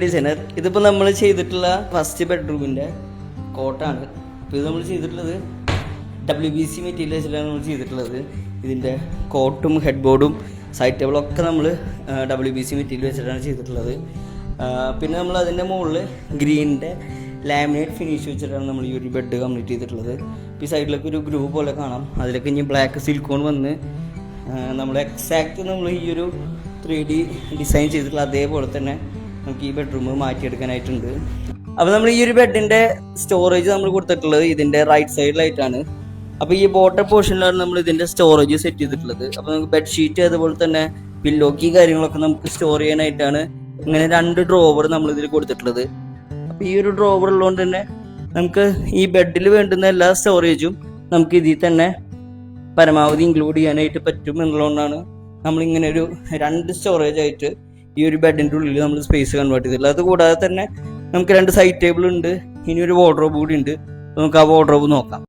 Designer. ഇതിപ്പോൾ നമ്മൾ ചെയ്തിട്ടുള്ള ഫസ്റ്റ് ബെഡ്റൂമിൻ്റെ കോട്ടാണ്. ഇപ്പോൾ ഇത് നമ്മൾ ചെയ്തിട്ടുള്ളത് WBC മെറ്റീരിയൽ വെച്ചിട്ടാണ് നമ്മൾ ചെയ്തിട്ടുള്ളത്. ഇതിൻ്റെ കോട്ടും ഹെഡ് ബോർഡും സൈഡ് ടേബിളൊക്കെ നമ്മൾ WBC മെറ്റീരിയൽ വെച്ചിട്ടാണ് ചെയ്തിട്ടുള്ളത്. പിന്നെ നമ്മൾ അതിൻ്റെ മുകളിൽ ഗ്രീനിൻ്റെ ലാമിനേറ്റ് ഫിനിഷ് വെച്ചിട്ടാണ് നമ്മൾ ഈ ഒരു ബെഡ് കംപ്ലീറ്റ് ചെയ്തിട്ടുള്ളത്. ഈ സൈഡിലൊക്കെ ഒരു ഗ്രൂ പോലെ കാണാം. അതിലൊക്കെ ഇനി ബ്ലാക്ക് സിലിക്കോൺ വന്ന് നമ്മൾ എക്സാക്റ്റ് നമ്മൾ ഈ ഒരു 3D ഡിസൈൻ ചെയ്തിട്ടുള്ള അതേപോലെ തന്നെ നമുക്ക് ഈ ബെഡ്റൂം മാറ്റിയെടുക്കാനായിട്ടുണ്ട്. അപ്പോൾ നമ്മൾ ഈ ഒരു ബെഡിൻ്റെ സ്റ്റോറേജ് നമ്മൾ കൊടുത്തിട്ടുള്ളത് ഇതിൻ്റെ റൈറ്റ് സൈഡിലായിട്ടാണ്. അപ്പോൾ ഈ ബോട്ടം പോർഷനിലാണ് നമ്മൾ ഇതിൻ്റെ സ്റ്റോറേജ് സെറ്റ് ചെയ്തിട്ടുള്ളത്. അപ്പോൾ നമുക്ക് ബെഡ്ഷീറ്റ് അതുപോലെ തന്നെ പില്ലോക്കി കാര്യങ്ങളൊക്കെ നമുക്ക് സ്റ്റോർ ചെയ്യാനായിട്ടാണ് ഇങ്ങനെ 2 ഡ്രോവർ നമ്മൾ ഇതിൽ കൊടുത്തിട്ടുള്ളത്. അപ്പോൾ ഈ ഒരു ഡ്രോവർ ഉള്ളതുകൊണ്ട് തന്നെ നമുക്ക് ഈ ബെഡിൽ വേണ്ടുന്ന എല്ലാ സ്റ്റോറേജും നമുക്ക് ഇതിൽ തന്നെ പരമാവധി ഇൻക്ലൂഡ് ചെയ്യാനായിട്ട് പറ്റും എന്നുള്ളതുകൊണ്ടാണ് നമ്മളിങ്ങനെ ഒരു 2 സ്റ്റോറേജ് ആയിട്ട് ഈ ഒരു ബെഡിൻ്റെ ഉള്ളിൽ നമ്മൾ സ്പേസ് കൺവേർട്ട് ചെയ്തിട്ടുള്ളത്. അതുകൂടാതെ തന്നെ നമുക്ക് 2 സൈഡ് ടേബിൾ ഉണ്ട്. ഇനി ഒരു വാർഡ്രോബ് കൂടി ഉണ്ട്. നമുക്ക് ആ വാർഡ്രോബ് നോക്കാം.